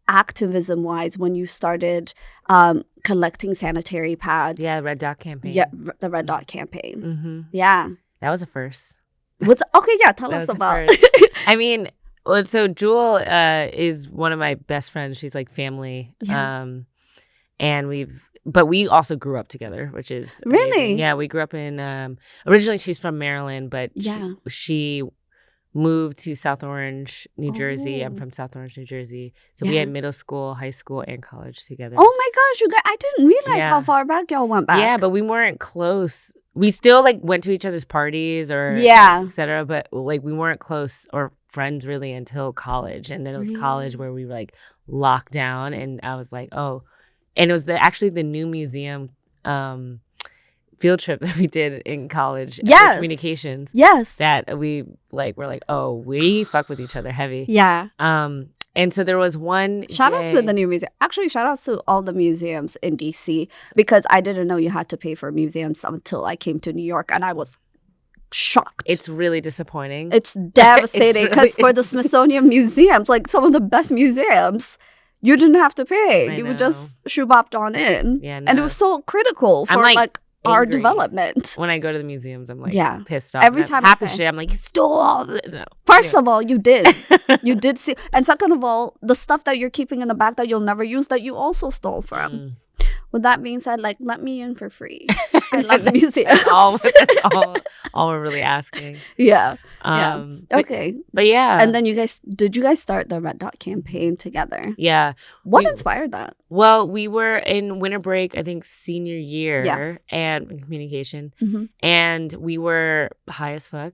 activism-wise when you started collecting sanitary pads? Yeah, Red Dot campaign. Yeah, the Red Dot campaign. Mm-hmm. Yeah. That was a first. Tell us about. I mean, well, so Jewel is one of my best friends. She's like family. Yeah. And we also grew up together, which is amazing. Really? Yeah, we grew up in originally she's from Maryland, but she moved to South Orange, New Jersey. I'm from South Orange, New Jersey. So we had middle school, high school, and college together. Oh my gosh, you guys! I didn't realize how far back y'all went back. Yeah, but we weren't close. We still like went to each other's parties or et cetera, but like we weren't close or friends really until college. And then it was college where we were like locked down, and I was like, oh, and it was actually the new museum field trip that we did in college. Communications. Yes. That we like were like, oh, we fuck with each other heavy. Yeah. And so there was one shout outs to the new museum. Actually, shout outs to all the museums in DC, because I didn't know you had to pay for museums until I came to New York, and I was shocked. It's really disappointing. It's devastating because for the Smithsonian museums, like some of the best museums, you didn't have to pay. You would just shoebopped on in. Yeah, and it was so critical for like our development. When I go to the museums, I'm like pissed off. Every time half the shit, I'm like, you stole all the no. First of all, you did. You did see. And second of all, the stuff that you're keeping in the back that you'll never use that you also stole from. With that being said, like, let me in for free. I love museums. That's all we're really asking. Yeah. Okay. But yeah. And then did you guys start the Red Dot campaign together? Yeah. What inspired that? Well, we were in winter break, I think senior year and in communication. Mm-hmm. And we were high as fuck.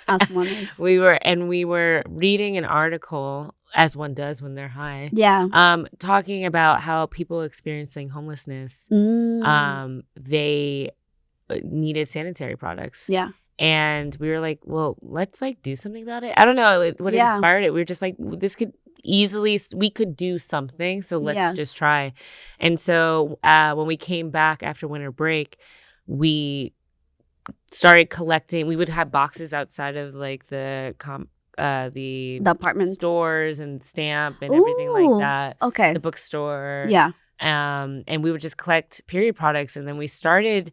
As one is. We were reading an article, as one does when they're high. Yeah. Talking about how people experiencing homelessness, they needed sanitary products. Yeah. And we were like, well, let's like do something about it. I don't know what inspired it. We were just like, we could do something. So let's just try. And so when we came back after winter break, we started collecting. We would have boxes outside of like the apartment stores and Stamp and everything like that. Okay. The bookstore. Yeah. And we would just collect period products, and then we started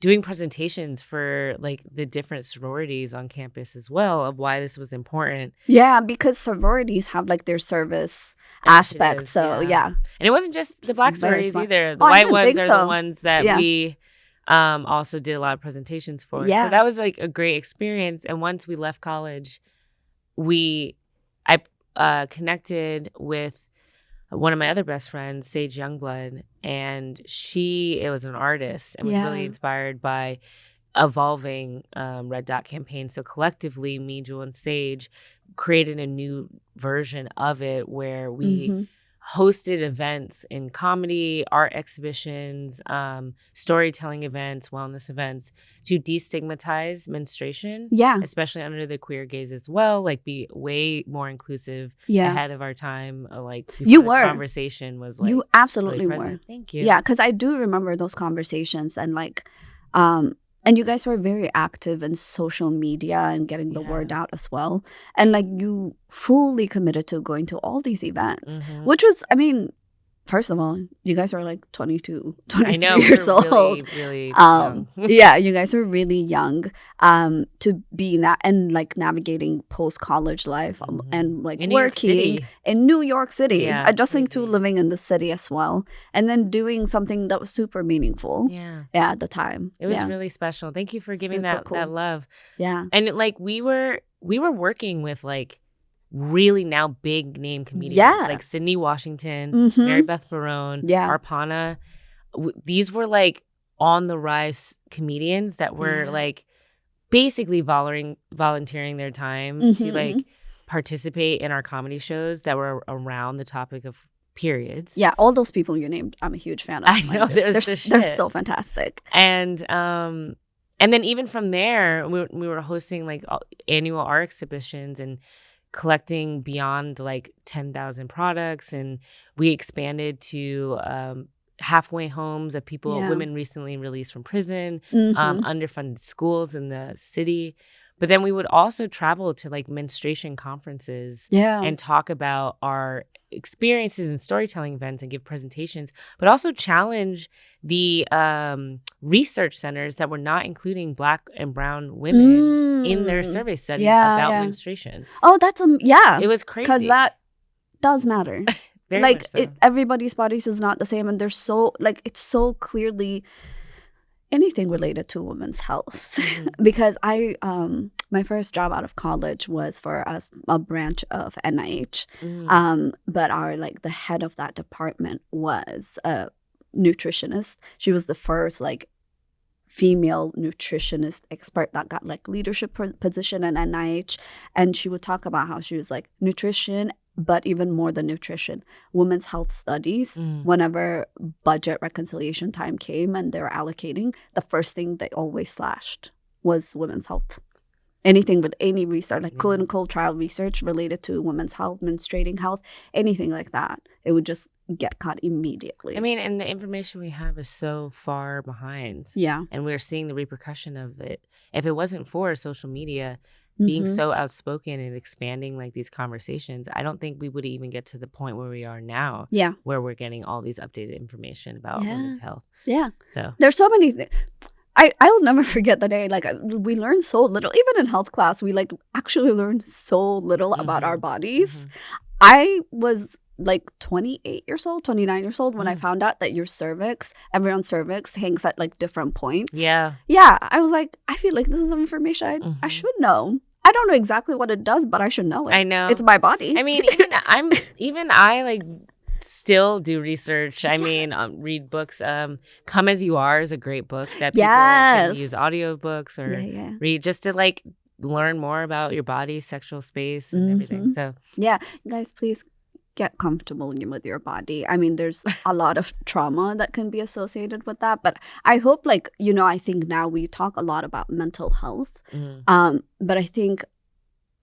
doing presentations for like the different sororities on campus as well of why this was important. Yeah, because sororities have like their service aspect. So and it wasn't just the black sororities either. The white ones are the ones that we also did a lot of presentations for. So that was like a great experience. And once we left college, I connected with one of my other best friends, Sage Youngblood, and it was an artist and was really inspired by evolving Red Dot campaign. So collectively, me, Jewel, and Sage created a new version of it where we hosted events in comedy, art exhibitions, storytelling events, wellness events to destigmatize menstruation. Yeah. Especially under the queer gaze as well. Like be way more inclusive ahead of our time. Like you were. Conversation was like you absolutely really were. Thank you. Yeah, because I do remember those conversations and like and you guys were very active in social media and getting the word out as well. And like you fully committed to going to all these events, which was, I mean, first of all, you guys are like 22, 23 years old. Really young. Yeah, you guys are really young to be and like navigating post-college life and like in working in New York City, adjusting to living in the city as well. And then doing something that was super meaningful at the time. It was really special. Thank you for giving that love. Yeah. And like we were working with like really now big name comedians like Sydney Washington, Mary Beth Barone, Arpana. These were like on the rise comedians that were like basically volunteering their time to like participate in our comedy shows that were around the topic of periods. Yeah, all those people you named, I'm a huge fan of. I know, they're so fantastic. And then even from there, we were hosting like annual art exhibitions and collecting beyond like 10,000 products, and we expanded to halfway homes of women recently released from prison, underfunded schools in the city. But then we would also travel to like menstruation conferences and talk about our experiences and storytelling events and give presentations, but also challenge the research centers that were not including Black and brown women in their survey studies about menstruation. Oh, that's It was crazy. Because that does matter. Very like much so. Everybody's bodies is not the same, and there's so like it's so clearly anything related to women's health. Because I my first job out of college was for a branch of NIH, but our like the head of that department was a nutritionist. She was the first like female nutritionist expert that got like leadership position in NIH, and she would talk about how she was like nutrition, but even more than nutrition, women's health studies. Whenever budget reconciliation time came and they were allocating, the first thing they always slashed was women's health. Anything with any research, like clinical trial research related to women's health, menstruating health, anything like that, it would just get cut immediately. I mean, and the information we have is so far behind. Yeah. And we're seeing the repercussion of it. If it wasn't for social media being so outspoken and expanding like these conversations, I don't think we would even get to the point where we are now. Yeah. Where we're getting all these updated information about women's health. Yeah. So there's so many things. I'll never forget the day, like, we learned so little. Even in health class, we, like, actually learned so little about our bodies. I was, like, 28 years old, 29 years old when I found out that your cervix, everyone's cervix hangs at, like, different points. Yeah. Yeah. I was like, I feel like this is information I should know. I don't know exactly what it does, but I should know it. I know. It's my body. I mean, I, like, still do research. I mean, read books. Come As You Are is a great book that people can use audiobooks or read just to like learn more about your body, sexual space, and everything. So yeah, guys, please get comfortable with your body. I mean, there's a lot of trauma that can be associated with that, but I hope, like, you know, I think now we talk a lot about mental health, but I think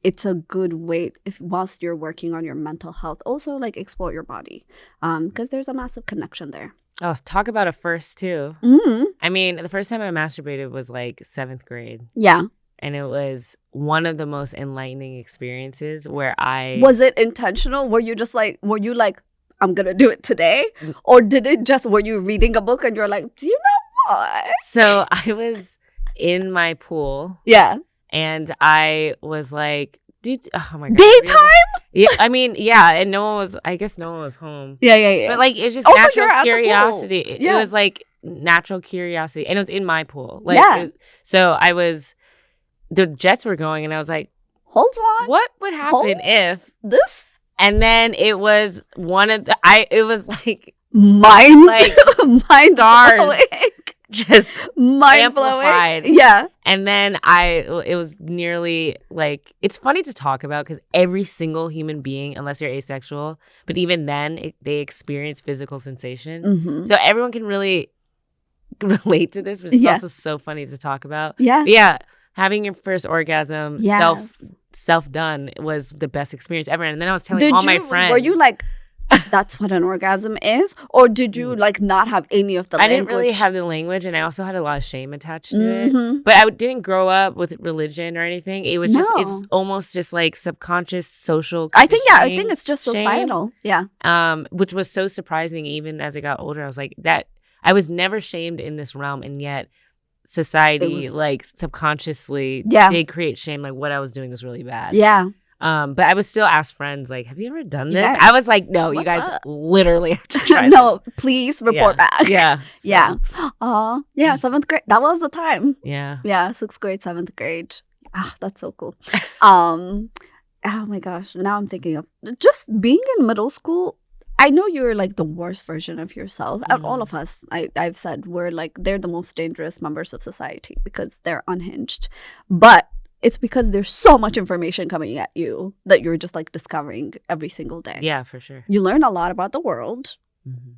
it's a good way, if whilst you're working on your mental health, also like explore your body, because there's a massive connection there. Oh, talk about a first too. I mean, the first time I masturbated was like 7th grade. Yeah. And it was one of the most enlightening experiences where Was it intentional? Were you like, I'm gonna do it today? Or were you reading a book and you're like, do you know what? So I was in my pool. Yeah. And I was like, dude, oh my God. Daytime? Yeah, I mean, yeah. And I guess no one was home. Yeah. But like, it's just also, natural curiosity. It was like natural curiosity. And it was in my pool. Like, so the jets were going and I was like, hold on. What would happen if this? And then it was it was like, mind stars. Just mind blowing. Yeah. And then it was nearly like, it's funny to talk about because every single human being, unless you're asexual, but even then they experience physical sensation. So everyone can really relate to this, but it's also so funny to talk about. Yeah. But yeah. Having your first orgasm self done was the best experience ever. And then I was telling all my friends. Were you like, that's what an orgasm is? Or did you like not have any of the language? I didn't really have the language, and I also had a lot of shame attached to it. But I didn't grow up with religion or anything. It was it's almost just like subconscious social I think it's just societal. Shame, which was so surprising. Even as I got older, I was like, that I was never shamed in this realm, and yet society like subconsciously did create shame. Like what I was doing was really bad. Yeah. But I would still ask friends, like, have you ever done this? I was like, no, you guys literally have to try No, please report back. Yeah. Yeah. Oh, yeah. 7th grade. That was the time. Yeah. Yeah. 6th grade, 7th grade. Ah, that's so cool. Oh my gosh. Now I'm thinking of just being in middle school. I know you're like the worst version of yourself. And all of us, I've said, they're the most dangerous members of society because they're unhinged. But it's because there's so much information coming at you that you're just like discovering every single day. Yeah, for sure. You learn a lot about the world,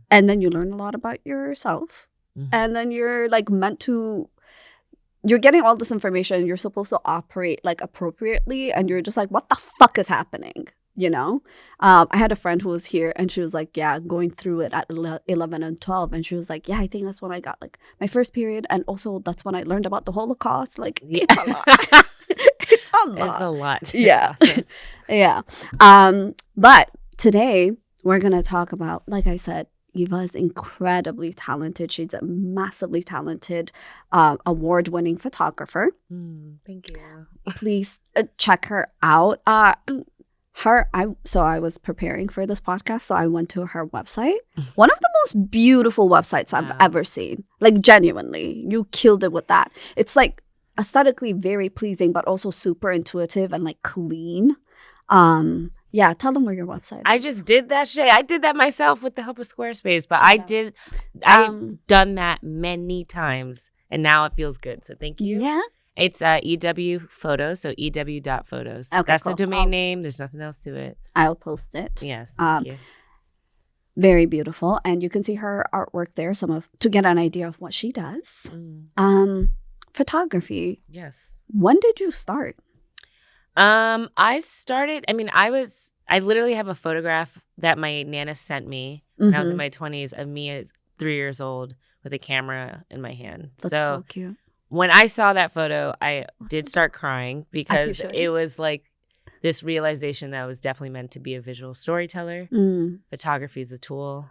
and then you learn a lot about yourself. And then you're like you're getting all this information. You're supposed to operate like appropriately, and you're just like, what the fuck is happening? you know. I had a friend who was here and she was like, yeah, going through it at 11 and 12. And she was like, yeah, I think that's when I got like my first period. And also that's when I learned about the Holocaust. Like, it's a lot. It's a lot. It's a lot to Yeah. process. Yeah. But today we're going to talk about, like I said, Eva is incredibly talented. She's a massively talented, award-winning photographer. Thank you. Please check her out. So I was preparing for this podcast, so I went to her website. One of the most beautiful websites I've ever seen. Like, genuinely, you killed it with that. It's like aesthetically very pleasing, but also super intuitive and like clean. Yeah, tell them where your website is. I just did that shit. I did that myself with the help of Squarespace, but I've done that many times, and now it feels good. So thank you. Yeah. It's EW Photos, so ew.photos. Okay, that's cool. the domain name. There's nothing else to it. I'll post it. Yes, thank you. Very beautiful, and you can see her artwork there. To get an idea of what she does. Photography. Yes. When did you start? I started. I mean, I literally have a photograph that my Nana sent me when I was in my 20s of me as 3 years old with a camera in my hand. That's so cute. When I saw that photo, I did start crying because it was like this realization that I was definitely meant to be a visual storyteller. Photography is a tool.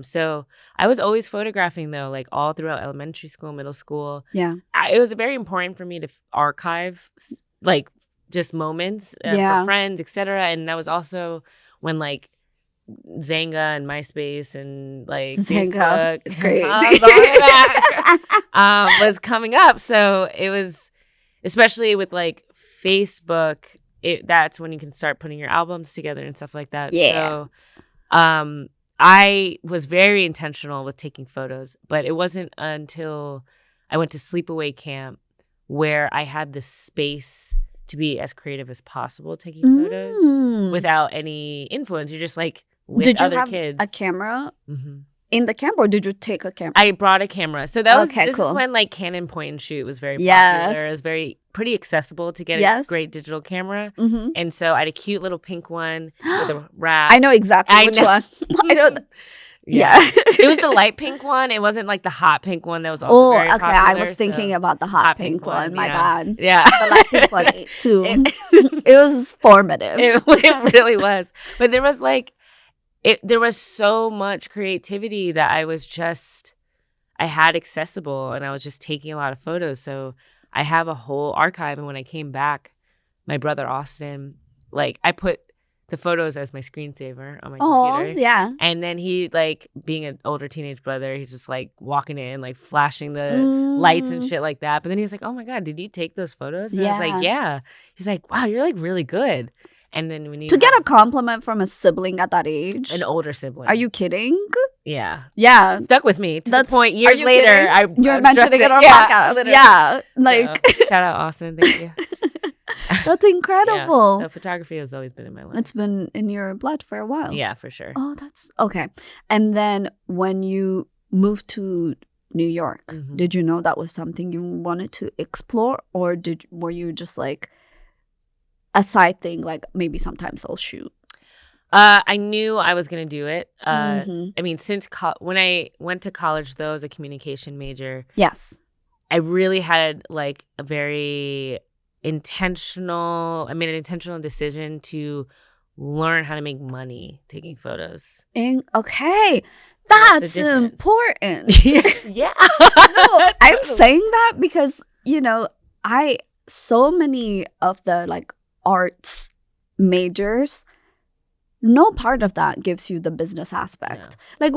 So I was always photographing, though, like all throughout elementary school, middle school. Yeah. It was very important for me to archive, like, just moments for friends, etc. And that was also when, like, Zanga and MySpace and like Zanga. Facebook It's crazy. Was coming up. So it was, especially with like Facebook, that's when you can start putting your albums together and stuff like that. Yeah. So I was very intentional with taking photos, but it wasn't until I went to sleepaway camp where I had the space to be as creative as possible taking photos without any influence. You're just like with other kids. Did you have a camera in the camp, or did you take a camera? I brought a camera. So that was this is when like Canon point and shoot was very popular. It was pretty accessible to get a great digital camera. And so I had a cute little pink one with a wrap. I know exactly which one. I know. Yeah. It was the light pink one. It wasn't like the hot pink one that was also very popular. I was thinking about the hot pink one. My bad. Yeah. The light pink one too. It was formative. It really was. But there was like, there was so much creativity that I had accessible, and I was just taking a lot of photos. So I have a whole archive. And when I came back, my brother Austin, like, I put the photos as my screensaver on my computer. Yeah. And then he, like, being an older teenage brother, he's just like walking in, like flashing the lights and shit like that. But then he was like, "Oh my God, did you take those photos?" And I was like, "Yeah." He's like, "Wow, you're like really good." And then when you get a compliment from a sibling at that age, an older sibling. Are you kidding? Yeah. Yeah. Stuck with me to the point years later. You're mentioning it on our podcast. Literally. Yeah. Like, so, shout out Austin. Thank you. That's incredible. Yeah, so photography has always been in my life. It's been in your blood for a while. Yeah, for sure. Oh, that's okay. And then when you moved to New York, did you know that was something you wanted to explore, or were you just like a side thing, like maybe sometimes I'll shoot? I knew I was going to do it. I mean, since when I went to college, though, as a communication major, yes, I really had like a very intentional decision to learn how to make money taking photos. Okay. That's important. Yeah. No, I'm saying that because, so many of the like arts majors, no part of that gives you the business aspect. Yeah. Like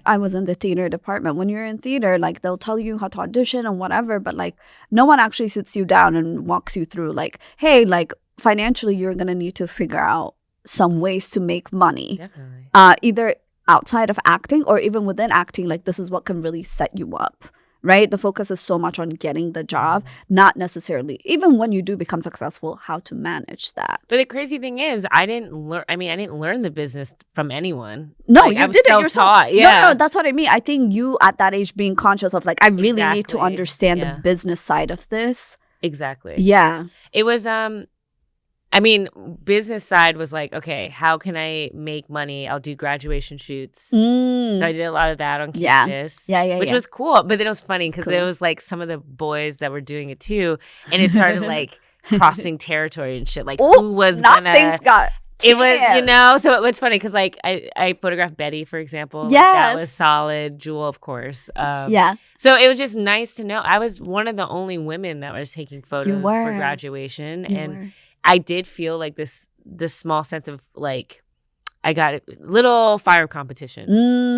I was in the theater department. When you're in theater, like they'll tell you how to audition and whatever, but like no one actually sits you down and walks you through like, hey, like financially you're going to need to figure out some ways to make money. Definitely. Either outside of acting or even within acting, like this is what can really set you up. Right? The focus is so much on getting the job, not necessarily, even when you do become successful, how to manage that. But the crazy thing is, I didn't learn the business from anyone. No, like, you did it yourself. Yeah. No, that's what I mean. I think you at that age being conscious of like, I really need to understand the business side of this. Exactly. Yeah. It was, I mean, business side was like, okay, how can I make money? I'll do graduation shoots. So I did a lot of that on campus, which was cool. But then it was funny because it was like some of the boys that were doing it too. And it started like crossing territory and shit. Like who was gonna... Things got... It was, so it was funny because like I photographed Betty, for example. Like, that was solid. Jewel, of course. So it was just nice to know. I was one of the only women that was taking photos for graduation. And I did feel like this small sense of like, I got a little fire competition,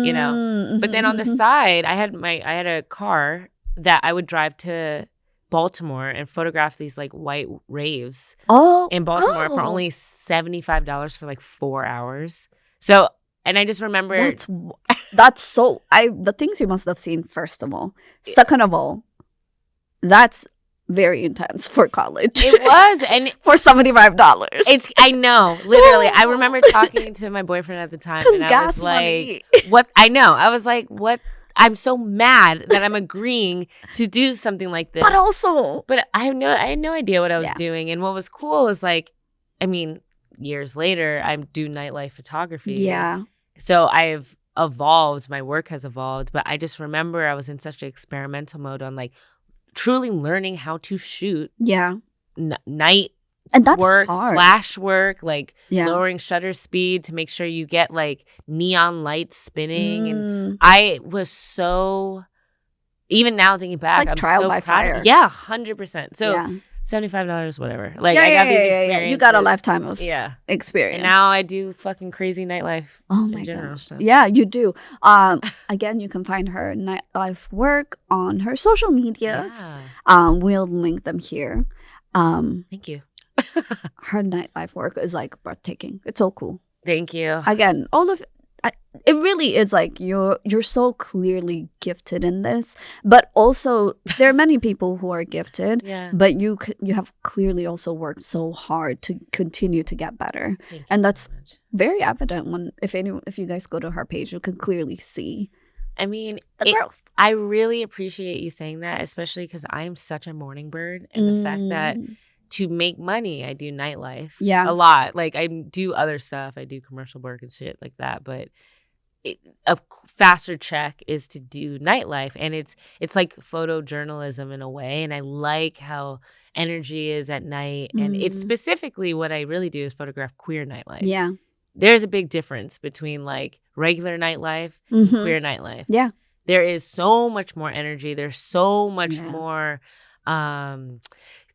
you know. But then on the side, I had a car that I would drive to Baltimore and photograph these like white raves in Baltimore for only $75 for like 4 hours. So, and I just remember that's so the things you must have seen, first of all. Second of all, that's very intense for college. It was, and for $75. I know, literally. I remember talking to my boyfriend at the time, and I was like, "What?" I know. I was like, "What?" I'm so mad that I'm agreeing to do something like this. But I had no idea what I was doing. And what was cool is like, I mean, years later, I do nightlife photography. Yeah. So I've evolved. My work has evolved. But I just remember I was in such an experimental mode on like truly learning how to shoot night and that's work, hard. flash work, like lowering shutter speed to make sure you get like neon lights spinning. And I was so, even now thinking back, it's like I'm trial so by proud fire. Of, 100%. So $75, whatever. Like I got these experiences. You got a lifetime of experience. And now I do fucking crazy nightlife in general. Gosh. So. Yeah, you do. Again, you can find her nightlife work on her social medias. We'll link them here. Thank you. Her nightlife work is like breathtaking. It's so cool. Thank you. Again, it really is like you're so clearly gifted in this, but also there are many people who are gifted, but you have clearly also worked so hard to continue to get better, and that's so very evident when if you guys go to her page, you can clearly see. I mean, the growth. I really appreciate you saying that, especially because I'm such a morning bird, and the fact that to make money, I do nightlife a lot. Like I do other stuff. I do commercial work and shit like that. But a faster check is to do nightlife. And it's like photojournalism in a way. And I like how energy is at night. And it's specifically what I really do is photograph queer nightlife. Yeah. There's a big difference between like regular nightlife and queer nightlife. Yeah. There is so much more energy. There's so much more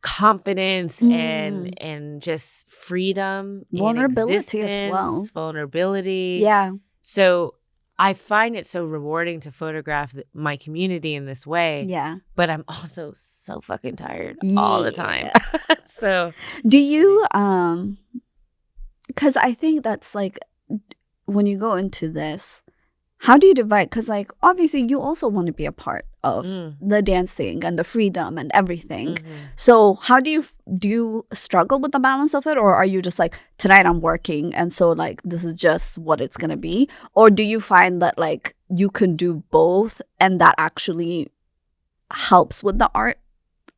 confidence and just freedom, vulnerability as well. Vulnerability. Yeah. So I find it so rewarding to photograph my community in this way. Yeah. But I'm also so fucking tired all the time. So do you because I think that's like when you go into this, how do you divide? Because like obviously you also want to be a part of the dancing and the freedom and everything. So how do you struggle with the balance of it, or are you just like, tonight I'm working and so like this is just what it's gonna be? Or do you find that like you can do both and that actually helps with the art,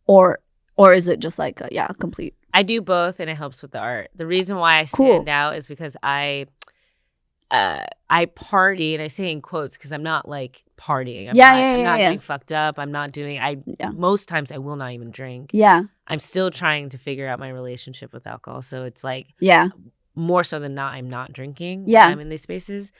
or is it just like a complete? I do both and it helps with the art. The reason why I stand out is because I party, and I say in quotes because I'm not like partying. I'm not getting fucked up. I'm not doing. Most times I will not even drink. Yeah. I'm still trying to figure out my relationship with alcohol. So it's like more so than not, I'm not drinking when I'm in these spaces,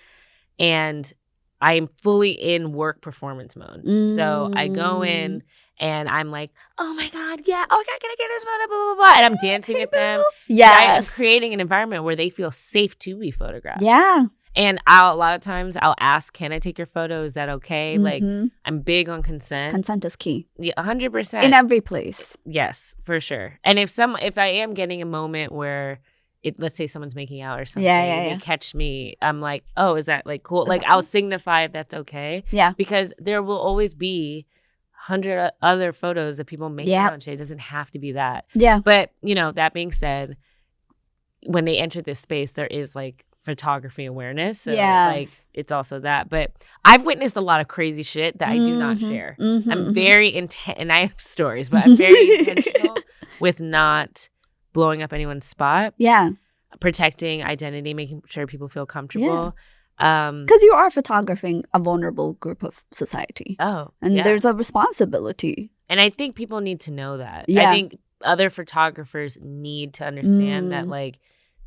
and I'm fully in work performance mode. So I go in and I'm like, oh my God, can I get this photo, blah, blah, blah. And I'm dancing with them. I'm creating an environment where they feel safe to be photographed. Yeah. And a lot of times I'll ask, can I take your photo? Is that okay? Like, I'm big on consent. Consent is key. Yeah, 100%. In every place. Yes, for sure. And if I am getting a moment where let's say someone's making out or something, they catch me, I'm like, oh, is that like cool? Like, I'll signify if that's okay. Yeah. Because there will always be 100 other photos of people making out and shit. It doesn't have to be that. Yeah. But, that being said, when they enter this space, there is like photography awareness. So like it's also that. But I've witnessed a lot of crazy shit that I do not share. I'm very and I have stories, but I'm very intentional with not blowing up anyone's spot. Yeah. Protecting identity, making sure people feel comfortable. Because you are photographing a vulnerable group of society. Oh, and there's a responsibility. And I think people need to know that. Yeah. I think other photographers need to understand that, like,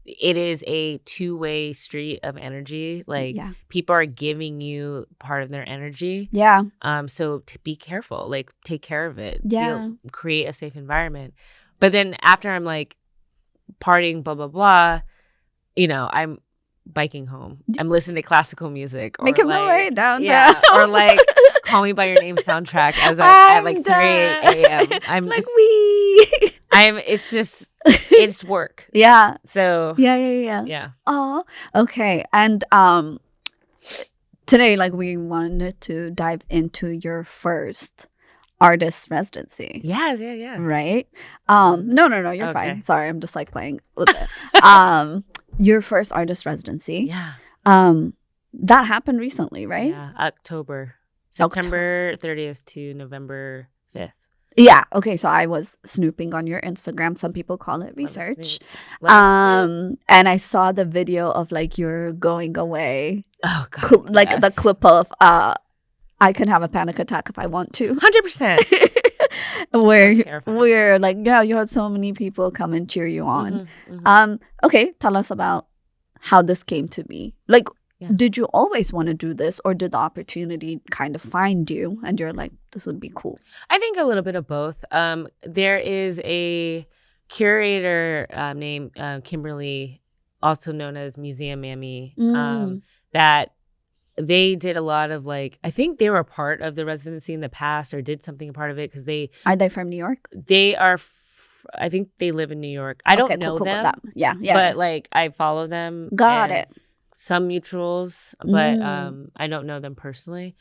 it is a two-way street of energy. Like, people are giving you part of their energy. Yeah. So to be careful, like, take care of it. Yeah. Create a safe environment. But then after I'm like partying, blah, blah, blah, you know, I'm biking home. I'm listening to classical music. Or making my way downtown. Or like Call Me by Your Name soundtrack as I'm at like 3 a.m. I'm like, it's just, it's work. Yeah. So. Yeah. Oh, okay. And today, like, we wanted to dive into your first artist residency. Yeah. Right? No, you're fine. Sorry, I'm just like playing with it. Your first artist residency. Yeah. That happened recently, right? Yeah, September 30th to November 5th. Yeah. Okay. So I was snooping on your Instagram. Some people call it research. And I saw the video of like you're going away. Oh God. Like the clip of I can have a panic attack if I want to. 100%. where like, yeah, you had so many people come and cheer you on. Okay, tell us about how this came to be. Like, did you always want to do this, or did the opportunity kind of find you and you're like, this would be cool? I think a little bit of both. There is a curator named Kimberly, also known as Museum Mammy, that they did a lot of like, I think they were a part of the residency in the past or did something a part of it because they... Are they from New York? They are... I think they live in New York. I don't know them. Yeah. But like I follow them. Got it. Some mutuals, but I don't know them personally.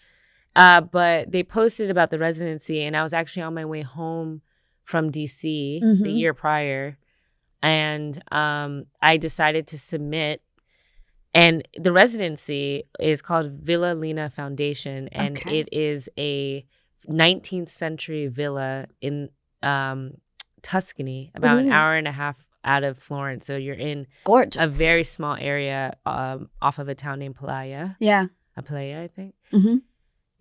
But they posted about the residency, and I was actually on my way home from DC the year prior, and I decided to submit. And the residency is called Villa Lina Foundation, and it is a 19th century villa in Tuscany, about an hour and a half out of Florence. So you're in a very small area off of a town named Playa. Yeah. Playa, I think.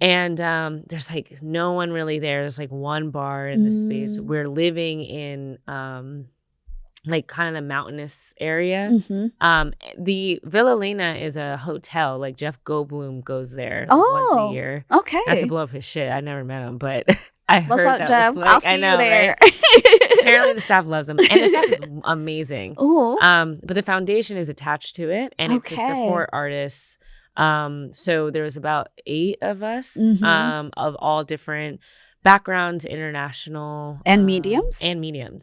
And there's like no one really there. There's like one bar in the space. We're living in like kind of the mountainous area. The Villa Lena is a hotel. Like Jeff Goldblum goes there once a year. Okay. Not to blow up his shit. I never met him, but I heard that Jeff? Was like, I'll see you there. Right? Apparently the staff loves him, and the staff is amazing. But the foundation is attached to it, and it's to support artists. So there was about 8 of us, of all different backgrounds, international and mediums,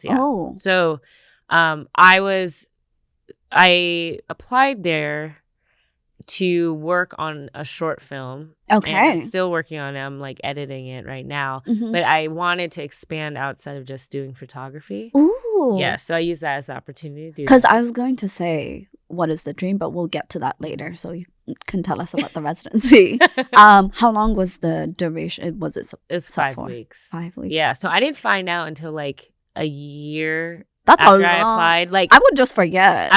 yeah. So I applied there to work on a short film. And I'm still working on it. I'm like editing it right now. But I wanted to expand outside of just doing photography. Ooh. Yeah, so I use that as an opportunity to do that. Because I was going to say, what is the dream? But we'll get to that later. So you can tell us about the residency. How long was the duration? It's 5 weeks. 5 weeks. Yeah, so I didn't find out until like a year. That's after I applied. Like I would just forget.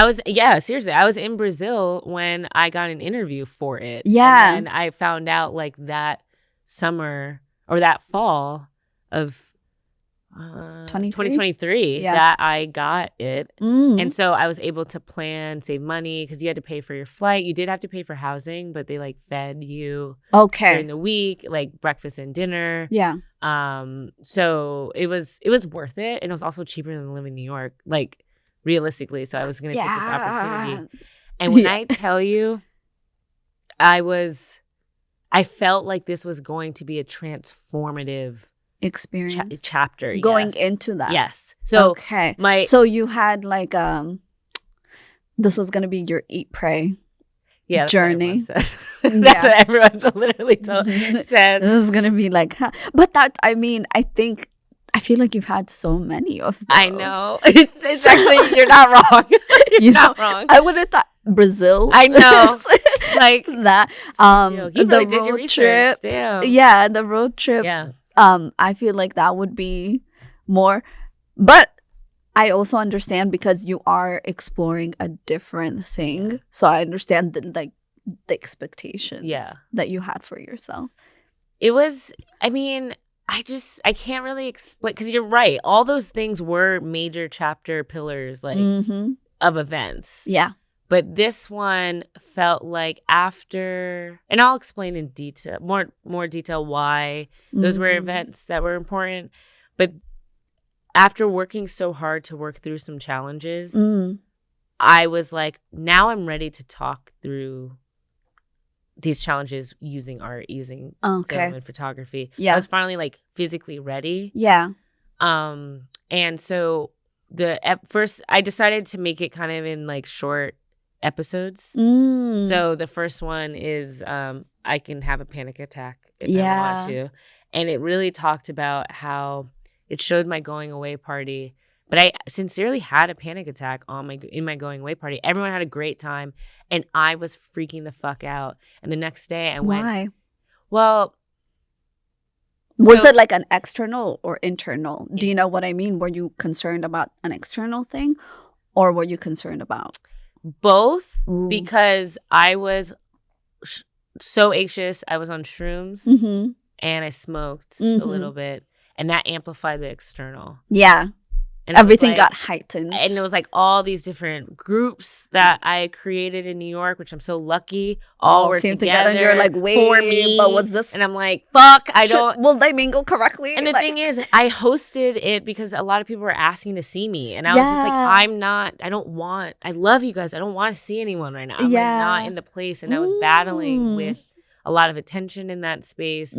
Seriously. I was in Brazil when I got an interview for it. Yeah. And I found out like that summer or that fall of 2023 that I got it. And so I was able to plan, save money because you had to pay for your flight. You did have to pay for housing, but they like fed you during the week, like breakfast and dinner. Yeah. So it was worth it, and it was also cheaper than living in New York, like realistically. So I was going to take this opportunity. And when I tell you, I felt like this was going to be a transformative experience chapter going into that. Yes. So so you had like this was going to be your eat pray journey. That's what everyone literally said. This is going to be like, but that, I mean, I feel like you've had so many of those. I know. It's actually, you're not wrong. You're not wrong. I would have thought Brazil. I know. Like that. The road trip. Damn. Yeah, the road trip. Yeah. I feel like that would be more, but I also understand because you are exploring a different thing. So I understand the expectations that you had for yourself. It was, I mean, I can't really explain, because you're right. All those things were major chapter pillars, like, of events. Yeah. But this one felt like after, and I'll explain in detail, more detail why those were events that were important. But after working so hard to work through some challenges, I was like, now I'm ready to talk through these challenges using art, using film and photography. I was finally like physically ready. Yeah. And so at first I decided to make it kind of in like short episodes. So the first one is I can have a panic attack if I want to. And it really talked about how it showed my going away party. But I sincerely had a panic attack in my going away party. Everyone had a great time, and I was freaking the fuck out. And the next day I went. Why? Well, was it like an external or internal? Do you know what I mean? Were you concerned about an external thing, or were you concerned about both? Because I was so anxious. I was on shrooms and I smoked a little bit, and that amplified the external. Yeah. And everything got heightened. And it was like all these different groups that I created in New York, which I'm so lucky, all were came together. And you're like, wait, for me. But was this? And I'm like, fuck, I don't. Will they mingle correctly? And the thing is, I hosted it because a lot of people were asking to see me. And I was just like, I love you guys. I don't want to see anyone right now. I'm like not in the place. And I was battling with a lot of attention in that space.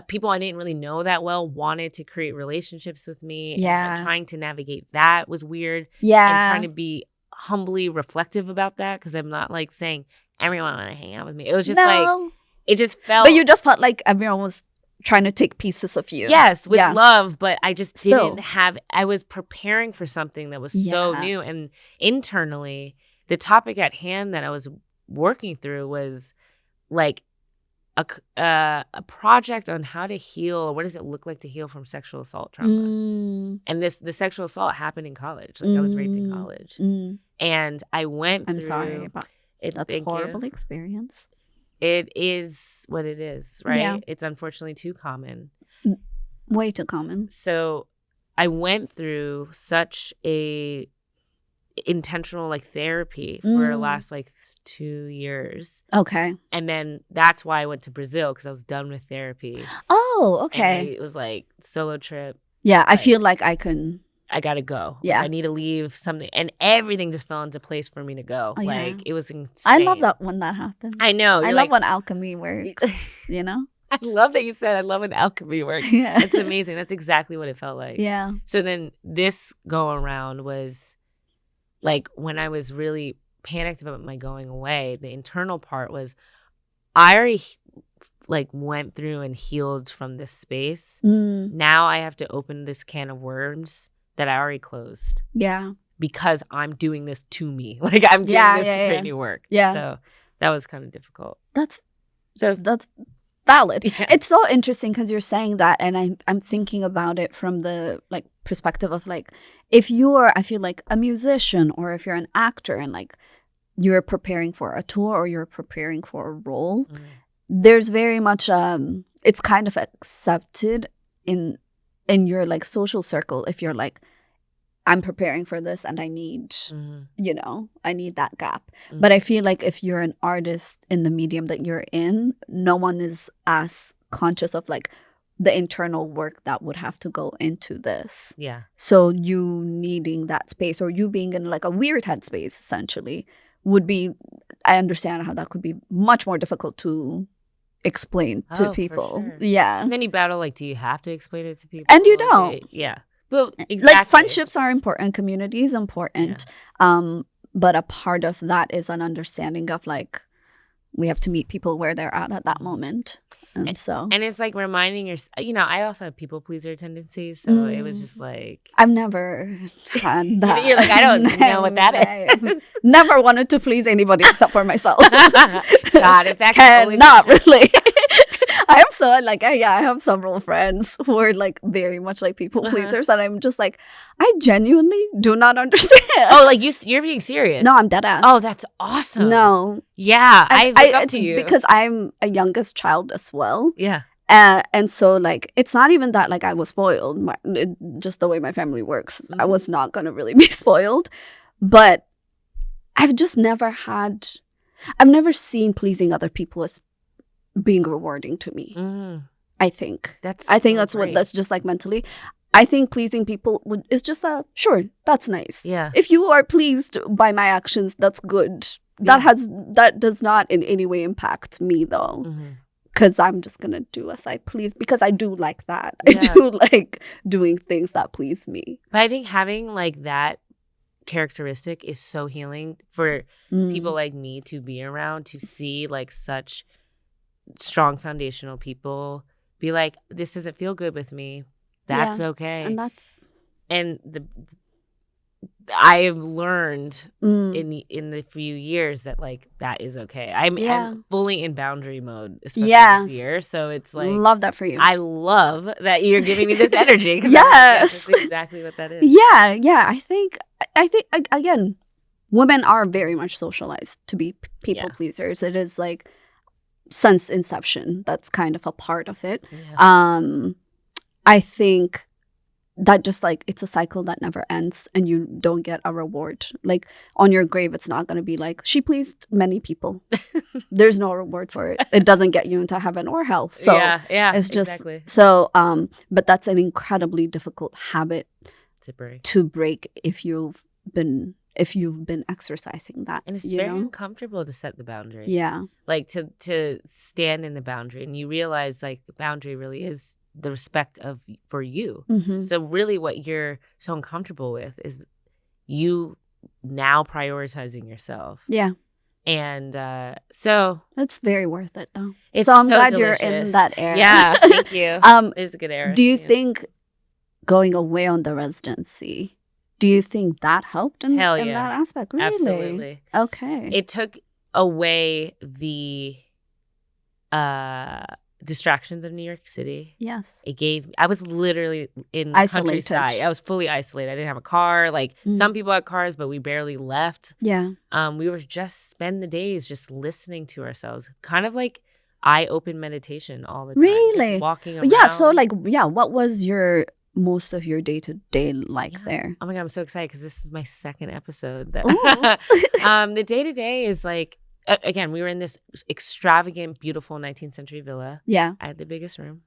People I didn't really know that well wanted to create relationships with me. Yeah. And trying to navigate that was weird. Yeah. And trying to be humbly reflective about that, because I'm not like saying everyone want to hang out with me. It was just like, it just felt. But you just felt like everyone was trying to take pieces of you. Yes, with love. But I just didn't have, I was preparing for something that was so new. And internally, the topic at hand that I was working through was like, a project on how to heal. What does it look like to heal from sexual assault trauma? And the sexual assault happened in college. Like I was raped in college, and I went. I'm sorry about it. That's a horrible experience. It is what it is, right? Yeah. It's unfortunately too common. Way too common. So I went through such a intentional like therapy for the last like 2 years. Okay. And then that's why I went to Brazil, because I was done with therapy. Oh, okay. And it was like solo trip. Yeah, I feel like I gotta go. Yeah. I need to leave something, and everything just fell into place for me to go. Oh, like it was insane. I love that when that happens. I know. I love when alchemy works. You know? I love that you said I love when alchemy works. Yeah. That's amazing. That's exactly what it felt like. Yeah. So then this go around was like when I was really panicked about my going away, the internal part was I already like went through and healed from this space. Now I have to open this can of worms that I already closed. Yeah. Because I'm doing this to me. Like I'm doing this to create new work. Yeah. So that was kind of difficult. That's valid. Yeah. It's so interesting because you're saying that, and I'm thinking about it from the like perspective of like, if you're, I feel like a musician, or if you're an actor and like you're preparing for a tour or you're preparing for a role, there's very much it's kind of accepted in your like social circle if you're like, I'm preparing for this and I need, you know, I need that gap. But I feel like if you're an artist in the medium that you're in, no one is as conscious of like the internal work that would have to go into this. Yeah. So you needing that space, or you being in like a weird headspace essentially, would be, I understand how that could be much more difficult to explain to people. For sure. Yeah. And then you battle like, do you have to explain it to people? And you don't. Yeah. Well, exactly. Like friendships are important, community is important. Yeah. But a part of that is an understanding of like, we have to meet people where they're at that moment. And it's like reminding yourself, you know, I also have people pleaser tendencies. So it was just like, I've never had that. You're like, I don't know what that is. Never wanted to please anybody except for myself. God, it's actually not really. I am so like, I have several friends who are like very much like people pleasers, and I'm just like, I genuinely do not understand. Oh, like you're being serious? No, I'm dead ass. Oh, that's awesome. No. Yeah, I look up to you. Because I'm a youngest child as well. Yeah. And so, like, it's not even that, like, I was spoiled. Just the way my family works. I was not going to really be spoiled. But I've never seen pleasing other people as being rewarding to me. I think. That's just like mentally. I think pleasing people is just sure, that's nice. Yeah. If you are pleased by my actions, that's good. Yeah. That does not in any way impact me, though. Because I'm just going to do as I please, because I do like that. Yeah. I do like doing things that please me. But I think having like that characteristic is so healing for people like me to be around, to see like such strong foundational people be like, this doesn't feel good with me. That's okay. And I have learned in the few years that like that is okay. I'm fully in boundary mode, especially this year. So it's like, love that for you. I love that you're giving me this energy. Yes, that's exactly what that is. Yeah. I think again, women are very much socialized to be people pleasers. It is like since inception, that's kind of a part of it. Yeah. I think that just like it's a cycle that never ends, and you don't get a reward. Like on your grave, it's not going to be like she pleased many people. There's no reward for it. It doesn't get you into heaven or hell. So it's just exactly. So but that's an incredibly difficult habit to break if you've been exercising that. And it's very uncomfortable to set the boundary. Yeah. Like to stand in the boundary, and you realize like the boundary really is the respect for you. So really what you're so uncomfortable with is you now prioritizing yourself. Yeah. And so it's very worth it though. So I'm glad delicious. You're in that era. Yeah, thank you. It's a good era. Do you think going away on the residency, do you think that helped in that aspect? Really? Absolutely. Okay. It took away the distractions of New York City. Yes. I was literally in isolated. Countryside. I was fully isolated. I didn't have a car. Like some people had cars, but we barely left. Yeah. We were just spend the days just listening to ourselves. Kind of like eye-open meditation all the time. Really? Just walking around. Yeah. So like, what was most of your day-to-day like there? Oh my God, I'm so excited because this is my second episode. The day-to-day is like, again, we were in this extravagant, beautiful 19th century villa. Yeah. I had the biggest room.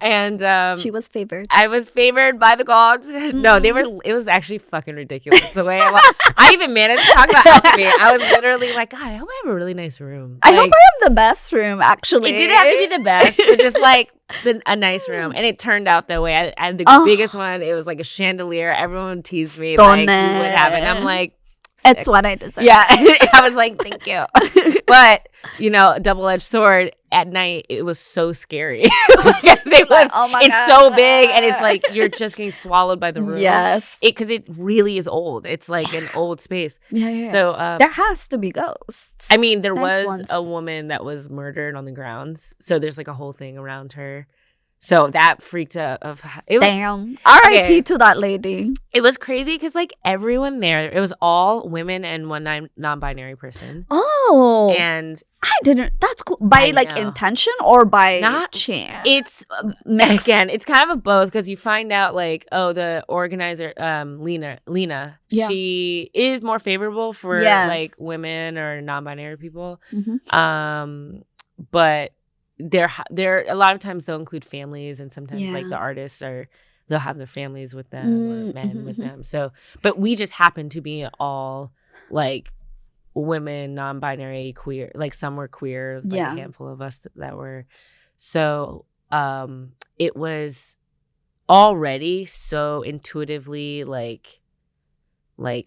And she was favored. I was favored by the gods. No, it was actually fucking ridiculous. The way I even managed to talk about alchemy. I was literally like, God, I hope I have a really nice room. I hope I have the best room, actually. It didn't have to be the best, but just like a nice room. And it turned out that way. I had the biggest one. It was like a chandelier. Everyone teased me like, you would have it. And I'm like, sick. It's what I deserve. Yeah. I was like, thank you. But, double-edged sword, at night, it was so scary. Because it's so big, and it's like you're just getting swallowed by the room. Yes. Because it really is old. It's like an old space. Yeah. So there has to be ghosts. I mean, there was a woman that was murdered on the grounds. So there's like a whole thing around her. So that freaked out. Damn. R.I.P. to that lady. It was crazy because like everyone there, it was all women and one non-binary person. Oh. And I didn't. That's cool. By like intention or by not chance? It's again, it's kind of a both because you find out like, the organizer, Lena, she is more favorable for like women or non-binary people. But there a lot of times they'll include families, and sometimes like the artists they'll have their families with them or men with them. So, but we just happen to be all like women, non-binary, queer. Like some were queer, like a handful of us that were. So it was already so intuitively like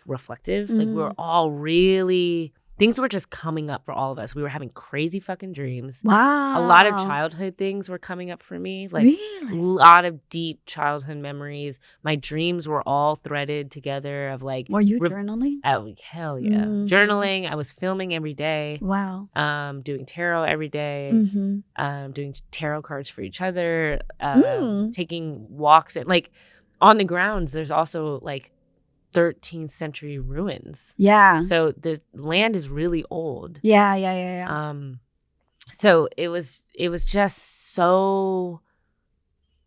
reflective. Like we were all really things were just coming up for all of us. We were having crazy fucking dreams. Wow. A lot of childhood things were coming up for me. Like really? a lot of deep childhood memories. My dreams were all threaded together of like. Were you journaling? Oh, hell yeah. Mm-hmm. Journaling. I was filming every day. Wow. Doing tarot every day. Mm-hmm. Doing tarot cards for each other. Taking walks. And like on the grounds, there's also like 13th century ruins. Yeah. So the land is really old. Yeah. So it was just so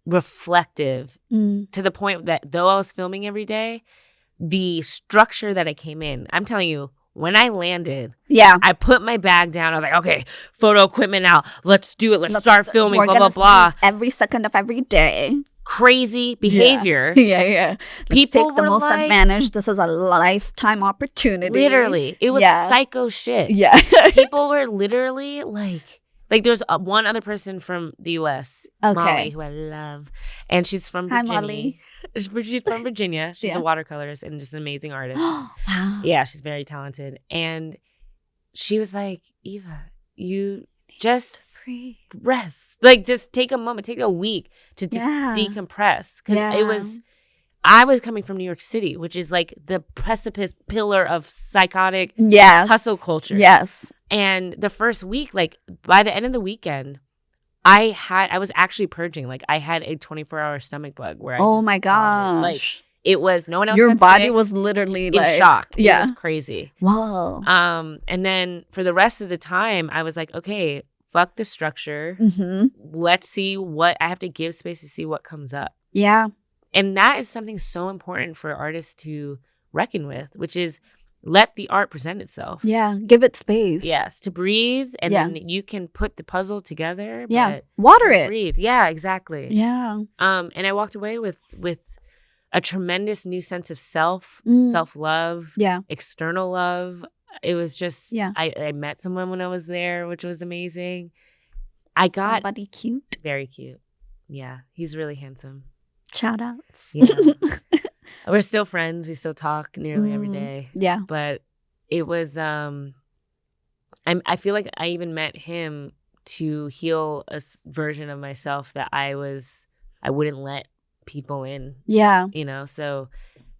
reflective to the point that though I was filming every day, the structure that I came in, I'm telling you, when I landed, I put my bag down. I was like, okay, photo equipment out. Let's do it. Let's start filming, blah, blah, blah. Every second of every day. Crazy behavior. Yeah. People take the most advantage. This is a lifetime opportunity. Literally. It was psycho shit. Yeah. People were literally like there's one other person from the U.S., Molly, who I love. And she's from Virginia. Hi, Molly. She's from Virginia. She's a watercolorist and just an amazing artist. Wow. Yeah, she's very talented. And she was like, Eva, you just rest. Like, just take a moment, take a week to just decompress. Because I was coming from New York City, which is like the precipice pillar of psychotic hustle culture. Yes. And the first week, like by the end of the weekend, I was actually purging. Like I had a 24-hour stomach bug where I my gosh. Like it was no one else. Your body sick, was literally in like shock. Yeah. It was crazy. Wow. And then for the rest of the time, I was like, okay, fuck the structure. Let's see what I have to give space to see what comes up. Yeah. And that is something so important for artists to reckon with, which is let the art present itself. Yeah. Give it space. Yes. To breathe. And then you can put the puzzle together. Yeah. Water it. Breathe. Yeah, exactly. Yeah. And I walked away with a tremendous new sense of self-love, external love. It was just, I met someone when I was there, which was amazing. I got somebody cute. Very cute. Yeah. He's really handsome. Shout outs. Yeah. We're still friends. We still talk nearly every day. Yeah. But it was, I feel like I even met him to heal a version of myself that I wouldn't let people in. Yeah. You know, so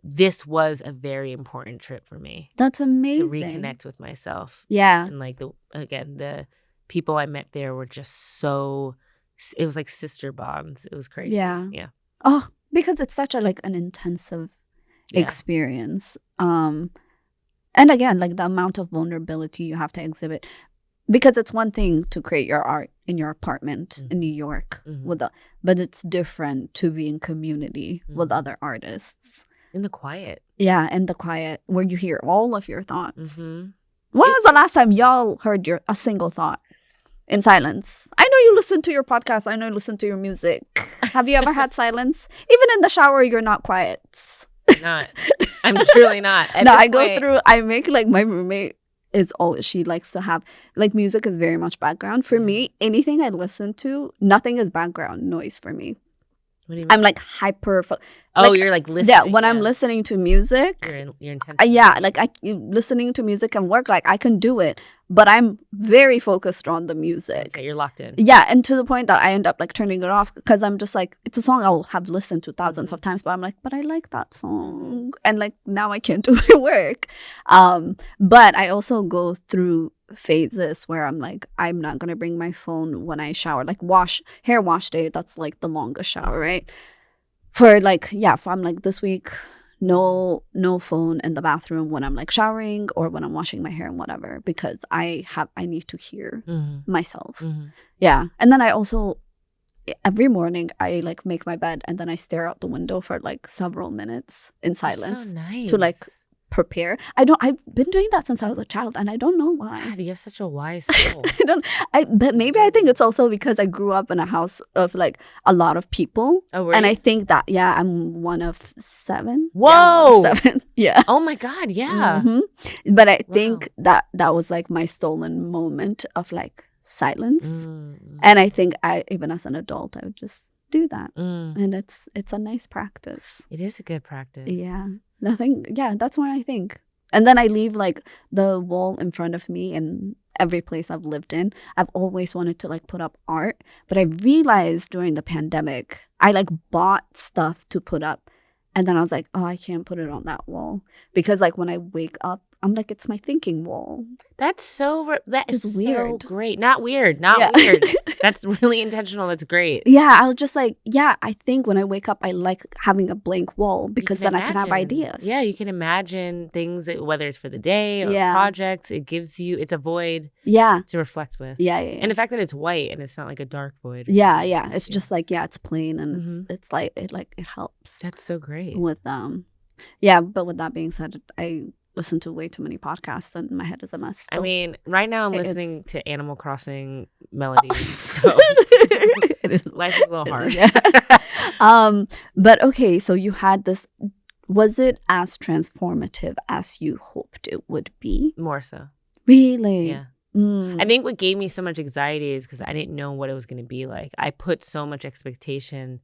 this was a very important trip for me. That's amazing. To reconnect with myself. Yeah. And like the people I met there were just so, it was like sister bonds. It was crazy. Yeah. Yeah. Oh, because it's such an intensive experience. And again, like the amount of vulnerability you have to exhibit, because it's one thing to create your art in your apartment in New York but it's different to be in community with other artists. In the quiet. Yeah, in the quiet where you hear all of your thoughts. When was the last time y'all heard a single thought in silence? I know you listen to your podcast. I know you listen to your music. Have you ever had silence? Even in the shower, you're not quiet. Not. I'm truly not. No, I go through, I make like my roommate is always, she likes to have, like music is very much background. For me, anything I listen to, nothing is background noise for me. What do you mean? I'm like hyper. You're like listening. Yeah, when I'm listening to music. You're intense. Like listening to music and work, like I can do it, but I'm very focused on the music. Okay, you're locked in. Yeah, and to the point that I end up like turning it off because I'm just like, it's a song I'll have listened to thousands of times, but I'm like, but I like that song, and like now I can't do my work. But I also go through phases where I'm like, I'm not gonna bring my phone when I shower, like hair wash day. That's like the longest shower, right? For like, I'm like this week, no phone in the bathroom when I'm like showering or when I'm washing my hair and whatever, because I need to hear myself. Yeah. And then I also, every morning I like make my bed and then I stare out the window for like several minutes in silence. So nice. To like prepare. I've been doing that since I was a child and I don't know why. God, you have such a wise soul. But maybe I think it's also because I grew up in a house of like a lot of people. Oh, were and you? I think that I'm one of 7. Whoa. Yeah, 7. Yeah. Oh my God, yeah. But I think that was like my stolen moment of like silence. And I think even as an adult I would just do that. And it's a nice practice. It is a good practice. Yeah. That's why I think. And then I leave like the wall in front of me in every place I've lived in. I've always wanted to like put up art, but I realized during the pandemic, I like bought stuff to put up. And then I was like, oh, I can't put it on that wall. Because like when I wake up, I'm like, it's my thinking wall. That is weird. So great. Not weird. Not weird. That's really intentional. That's great. Yeah, I was just like, yeah, I think when I wake up, I like having a blank wall because then I can have ideas. Yeah, you can imagine things, whether it's for the day or projects. It gives you, it's a void to reflect with. Yeah. And the fact that it's white and it's not like a dark void. Yeah. It's just like, it's plain and it's like, it helps. That's so great. With but with that being said, I listen to way too many podcasts and my head is a mess. I mean, right now I'm listening to Animal Crossing melodies. So life is a little hard. But okay, so you had this. Was it as transformative as you hoped it would be? More so. Really? Yeah. I think what gave me so much anxiety is because I didn't know what it was going to be like. I put so much expectation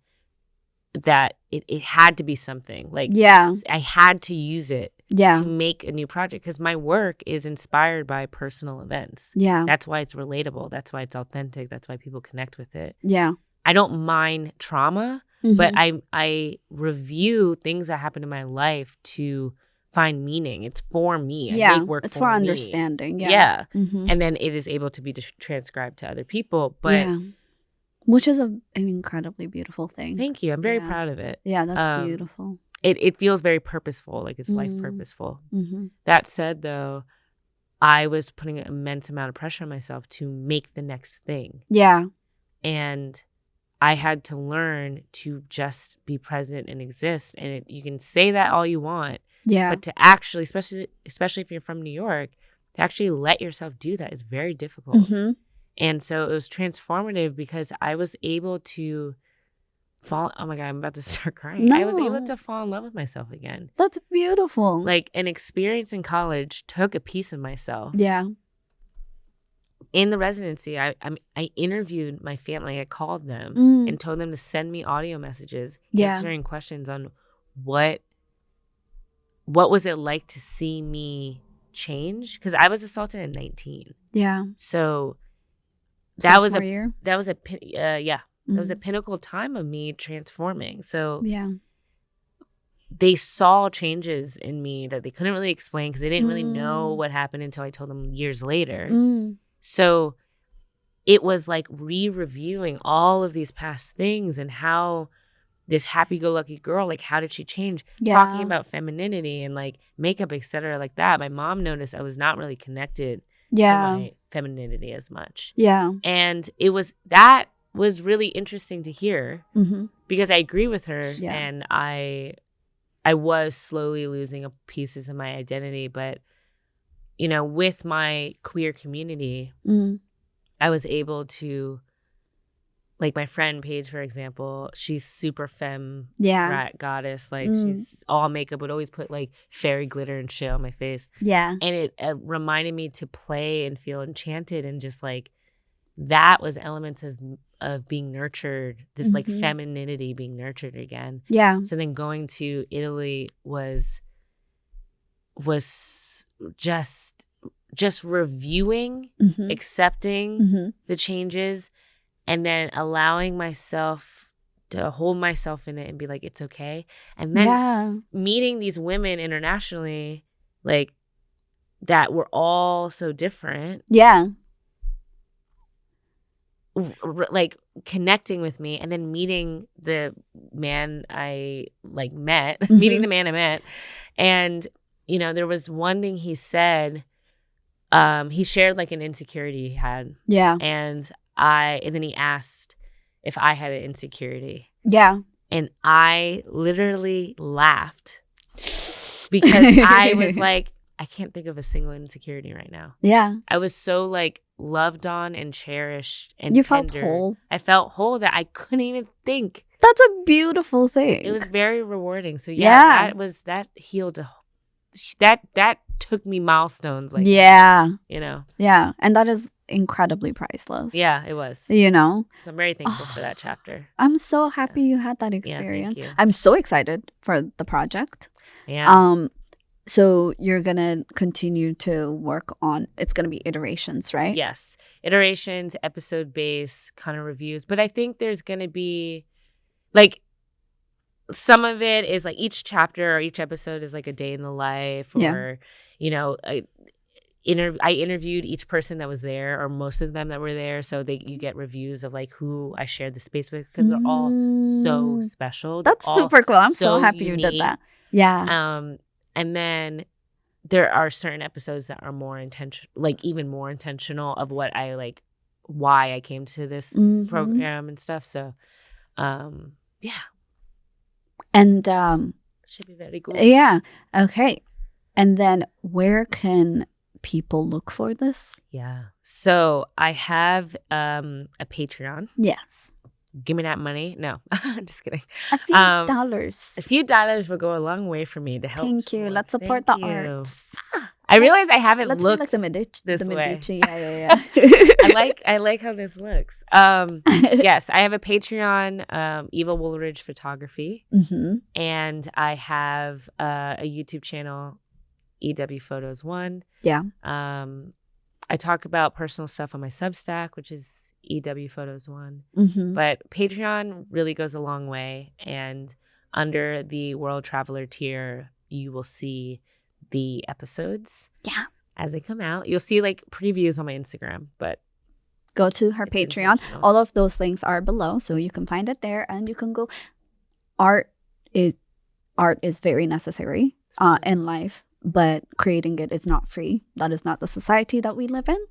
that it had to be something. Like, I had to use it to make a new project because my work is inspired by personal events. Yeah. That's why it's relatable. That's why it's authentic. That's why people connect with it. Yeah. I don't mind trauma, but I review things that happen in my life to find meaning. It's for me. I make work it's for understanding. Me. Yeah. And then it is able to be transcribed to other people. But which is an incredibly beautiful thing. Thank you. I'm very proud of it. Yeah, that's beautiful. It feels very purposeful, like it's life purposeful. That said, though, I was putting an immense amount of pressure on myself to make the next thing. Yeah. And I had to learn to just be present and exist. And you can say that all you want. Yeah. But to actually, especially if you're from New York, to actually let yourself do that is very difficult. And so it was transformative because I was able to oh my God, I'm about to start crying. No. I was able to fall in love with myself again. That's beautiful. Like an experience in college took a piece of myself. Yeah. In the residency, I interviewed my family. I called them and told them to send me audio messages answering questions on what was it like to see me change? Because I was assaulted at 19. Yeah. So that was a pinnacle time of me transforming. So they saw changes in me that they couldn't really explain because they didn't really know what happened until I told them years later. So it was like re-reviewing all of these past things and how this happy-go-lucky girl, like how did she change? Talking about femininity and like makeup, etc., like that. My mom noticed I was not really connected to my femininity as much. Yeah. And that was really interesting to hear because I agree with her and I was slowly losing pieces of my identity. But, you know, with my queer community, I was able to, like my friend Paige, for example, she's super femme rat goddess. Like she's all makeup, would always put like fairy glitter and shit on my face. Yeah. And it reminded me to play and feel enchanted and just like that was elements of being nurtured, this like femininity being nurtured again. Yeah. So then going to Italy was just reviewing, accepting the changes, and then allowing myself to hold myself in it and be like, it's okay. And then meeting these women internationally, like that were all so different. Yeah. Like connecting with me and then meeting the man I like met, meeting the man I met. And, you know, there was one thing he said, he shared like an insecurity he had. Yeah. And then he asked if I had an insecurity. Yeah. And I literally laughed because I was like, I can't think of a single insecurity right now. Yeah. I was so like loved on and cherished and you tender. Felt whole. I felt whole that I couldn't even think. That's a beautiful thing. It was very rewarding. So that healed. That took me milestones. Like you know. Yeah, and that is incredibly priceless. Yeah, it was. You know. So I'm very thankful for that chapter. I'm so happy you had that experience. Yeah, thank you. I'm so excited for the project. Yeah. So you're going to continue to work on, it's going to be iterations, right? Yes. Iterations, episode-based kind of reviews. But I think there's going to be, like, some of it is like each chapter or each episode is like a day in the life, or, you know, I interviewed each person that was there, or most of them that were there. So you get reviews of like who I shared the space with, because they're all so special. That's super cool. I'm so happy you did that. Yeah. And then there are certain episodes that are more intentional, like even more intentional of what I like, why I came to this program and stuff. So, yeah. And should be very good. Yeah. Okay. And then where can people look for this? Yeah. So I have a Patreon. Yes. Give me that money. No, I'm just kidding. A few dollars. A few dollars will go a long way for me to help. Thank you. Let's support the arts. I realize I haven't looked like this way. Yeah. I like how this looks. Yes, I have a Patreon, Eva Woolridge Photography, and I have a YouTube channel, EW Photos 1. Yeah. I talk about personal stuff on my Substack, which is EW Photos 1. But Patreon really goes a long way, and under the World Traveler tier, you will see the episodes as they come out. You'll see like previews on my Instagram, but go to her Patreon. All of those links are below, so you can find it there, and you can go. Art is very necessary in life, but creating it is not free. That is not the society that we live in.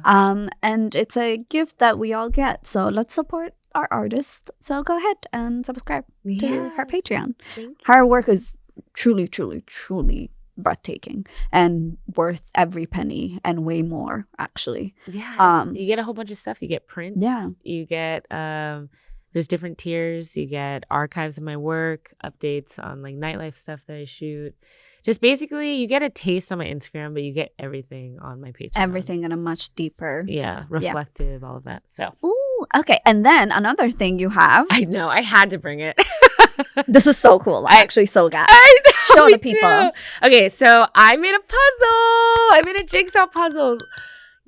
And it's a gift that we all get. So let's support our artist. So go ahead and subscribe to her Patreon. Her work is truly, truly, truly breathtaking and worth every penny, and way more, actually. You get a whole bunch of stuff. You get prints. You get there's different tiers. You get archives of my work, updates on like nightlife stuff that I shoot. Just basically, you get a taste on my Instagram, but you get everything on my Patreon. Everything in a much deeper. Reflective, all of that. So. Ooh, okay. And then another thing you have. I know. I had to bring it. This is so cool. I'm actually so glad. I know, show the people. Too. Okay, so I made a puzzle. I made a jigsaw puzzle.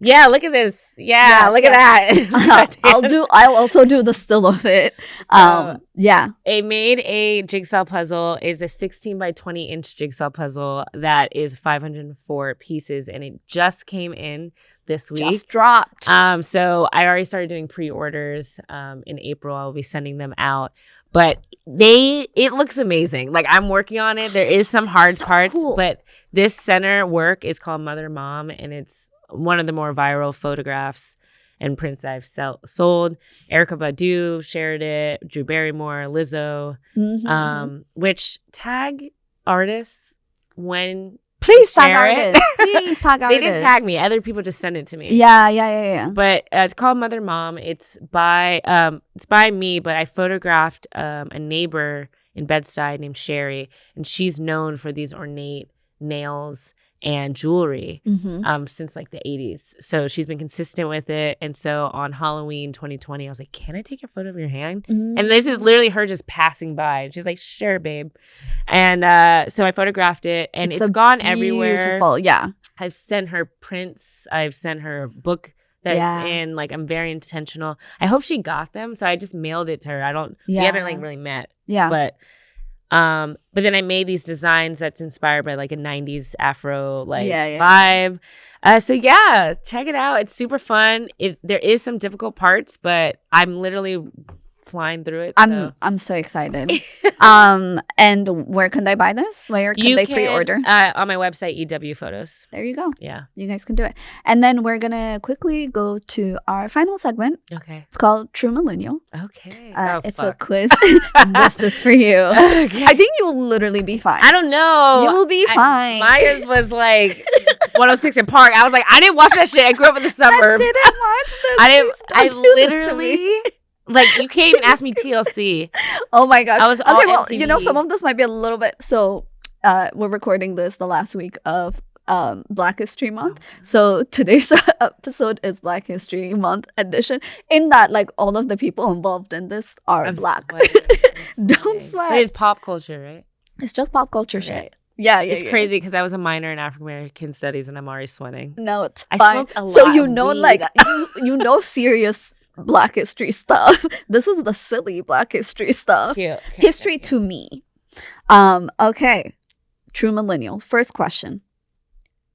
Yeah, look at this. Yeah, look at that. I'll also do the still of it. So, I made a jigsaw puzzle. It's a 16 by 20 inch jigsaw puzzle that is 504 pieces, and it just came in this week. Just dropped. So I already started doing pre-orders. In April, I'll be sending them out. But it looks amazing. Like, I'm working on it. There is some hard parts, but this center work is called Mother Mom, and it's one of the more viral photographs and prints I've sold. Erykah Badu shared it, Drew Barrymore, Lizzo, which tag artists when please tag artists. Please tag artists. They didn't tag me. Other people just sent it to me. Yeah. But it's called Mother Mom. It's by me, but I photographed a neighbor in Bed-Stuy named Sherry, and she's known for these ornate nails and jewelry since like the 80s. So she's been consistent with it. And so on Halloween 2020, I was like, can I take a photo of your hand? And this is literally her just passing by. And she's like, sure, babe. And so I photographed it, and it's gone everywhere. Beautiful, yeah. I've sent her prints. I've sent her a book that's in. Like, I'm very intentional. I hope she got them. So I just mailed it to her. We haven't like really met. But then I made these designs that's inspired by like a 90s Afro vibe. So check it out. It's super fun. There is some difficult parts, but I'm literally flying through it. I'm so excited. And where can they buy this? Where can they pre-order? On my website, EW Photos. There you go. Yeah. You guys can do it. And then we're going to quickly go to our final segment. Okay. It's called True Millennial. Okay. It's a quiz. This is for you. Okay. I think you will literally be fine. I don't know. You will be fine. Myers was like 106 in Park. I was like, I didn't watch that shit. I grew up in the suburbs. I didn't watch this. I literally... Like, you can't even ask me TLC. Oh my god! I was all MTV. You know, some of this might be a little bit. So, we're recording this the last week of Black History Month. So today's episode is Black History Month edition. In that, like, all of the people involved in this are Black. Don't sweat. But it's pop culture, right? It's just pop culture shit. Yeah. It's crazy because I was a minor in African American studies and I'm already sweating. No, it's I fine. smoked a lot. So you know, of weed. like you know, serious Black history stuff. This is the silly Black history stuff. Cute. History to me. Okay. True millennial. First question.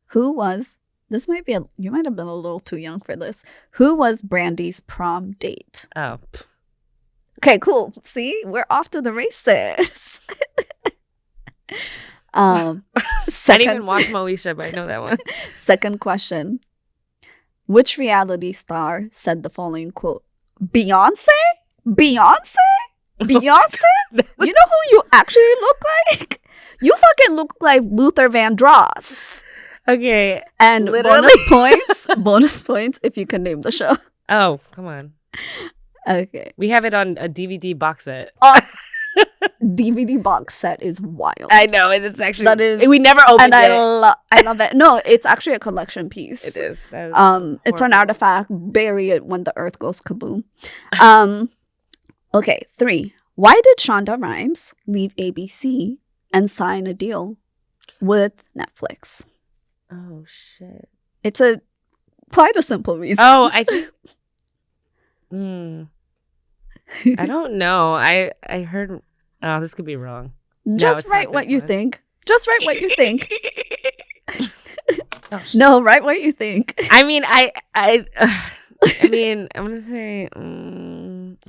Who was, this might be, you might have been a little too young for this. Who was Brandy's prom date? Oh. Okay, cool. See, we're off to the races. I didn't even watch Moesha, but I know that one. Second question. Which reality star said the following quote? Beyonce? Beyonce? Beyonce? You know who you actually look like? You fucking look like Luther Vandross. Okay. And literally. bonus points if you can name the show. Oh, come on. Okay. We have it on a DVD box set. DVD box set is wild. I know. It's actually, that is, we never opened and it. I love it. No, it's actually a collection piece. It is. It's an artifact. Bury it when the earth goes kaboom. Okay, 3. Why did Shonda Rhimes leave ABC and sign a deal with Netflix? Oh, shit. It's quite a simple reason. Oh, I think... I don't know. I heard... Oh, this could be wrong. Just write what you think. Just write what you think. Oh, no, write what you think. I mean, I mean, I'm gonna say,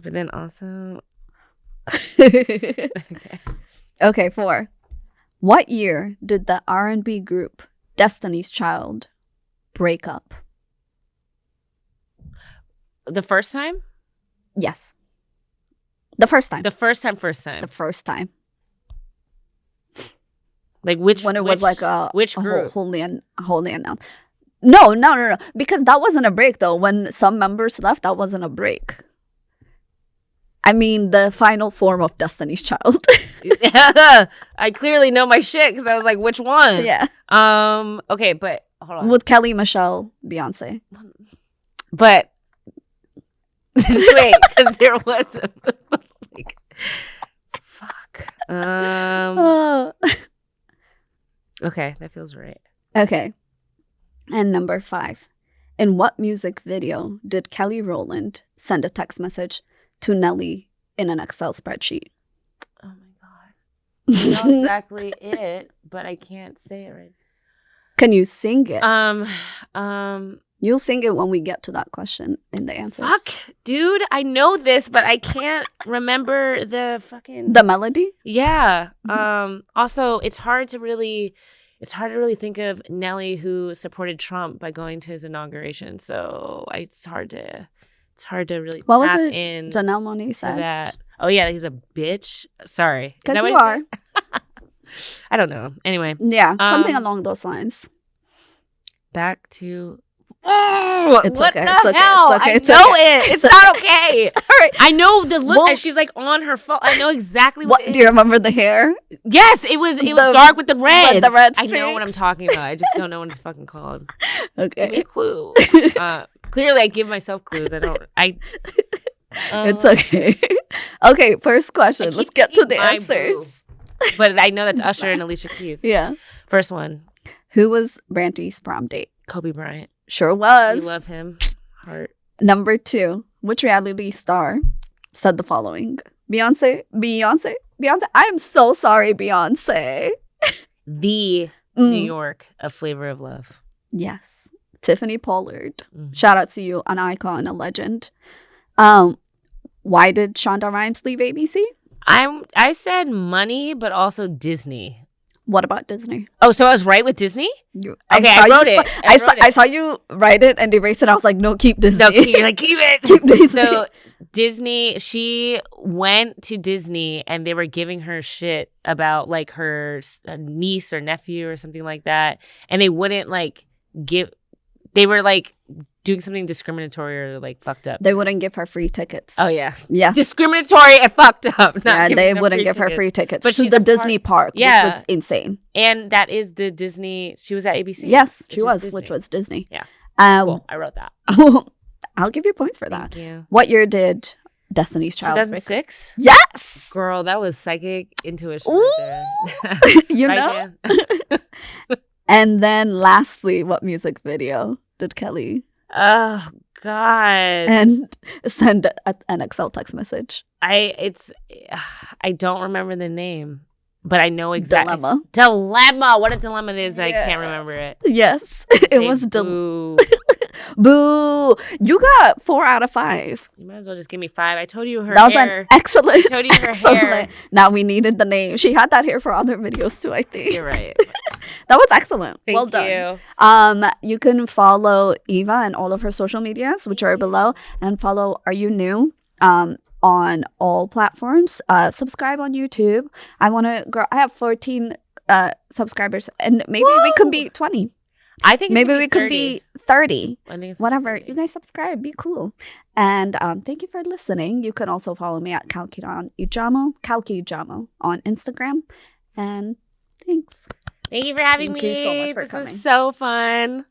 but then also, okay, 4. What year did the R&B group Destiny's Child break up? The first time? Yes. The first time. The first time. The first time. Like which? When it was like which group? Wholly unknown. No. Because that wasn't a break though. When some members left, that wasn't a break. I mean, the final form of Destiny's Child. I clearly know my shit because I was like, which one? Yeah. Okay, but hold on. With Kelly, Michelle, Beyonce. But wait, because there was like, fuck. Okay, that feels right. Okay. And number 5. In what music video did Kelly Rowland send a text message to Nelly in an Excel spreadsheet? Oh my god. I know exactly it, but I can't say it right. Can you sing it? You'll sing it when we get to that question in the answers. Fuck, dude, I know this, but I can't remember the fucking melody. Yeah. Also, it's hard to really think of Nelly who supported Trump by going to his inauguration. So it's hard to really what tap was it in. Janelle Monáe said that. Oh yeah, he's a bitch. Sorry, because you are. I don't know. Anyway, yeah, something along those lines. Back to. Oh, it's what okay. the It's okay. hell? It's okay. I It's know okay. it. It's not okay. All right. I know the look. Well, she's like on her phone. I know exactly what it is. Do you remember the hair? Yes, it was dark with the red. The red streaks. I know what I'm talking about. I just don't know what it's fucking called. Okay. Give me a clue. Clearly, I give myself clues. It's okay. Okay, first question. Let's get to the answers. But I know that's Usher and Alicia Keys. Yeah. First one. Who was Brandy's prom date? Kobe Bryant. Sure was. We love him. Heart. Number 2. Which reality star said the following? Beyonce. I am so sorry, Beyonce. The New York, A Flavor of Love. Yes. Tiffany Pollard. Shout out to you, an icon, a legend. Why did Shonda Rhimes leave ABC? I said money, but also Disney. What about Disney? Oh, so I was right with Disney? I wrote it. I saw you write it and erase it. I was like, no, keep Disney. No, you're like, keep it. Keep Disney. So Disney, she went to Disney and they were giving her shit about like her niece or nephew or something like that. And they wouldn't they were like doing something discriminatory or like fucked up. They wouldn't give her free tickets. Oh, yeah. Yeah. Discriminatory and fucked up. Yeah, they wouldn't give her free tickets. But she's the Disney park, which was insane. And that is the Disney. She was at ABC. Yes, she was, which was Disney. Yeah. Cool. I wrote that. I'll give you points for that. Thank you. What year did Destiny's Child. 2006? Yes! Girl, that was psychic intuition Ooh! right there. You Right, know? And then lastly, what music video did Kelly Oh, God. and send an Excel text message? I don't remember the name, but I know exactly. Dilemma. Dilemma. What a dilemma it is. I can't remember it. Yes. It was Boo. Boo. You got 4 out of 5. You might as well just give me 5. I told you her That was hair. an excellent. I told you her hair. Now we needed the name. She had that hair for other videos too, I think. You're right. That was excellent. Thank well done. You can follow Eva and all of her social medias, which are below, and follow Are You New? On all platforms. Subscribe on YouTube. I want to grow. I have 14 subscribers, and maybe we could be 20. I think maybe we could be 30. I think it's whatever. 30. You guys subscribe. Be cool. And thank you for listening. You can also follow me at Kalki Ijamo on Instagram. And thanks. Thank you for having me. Thank you so much for this coming. was so fun.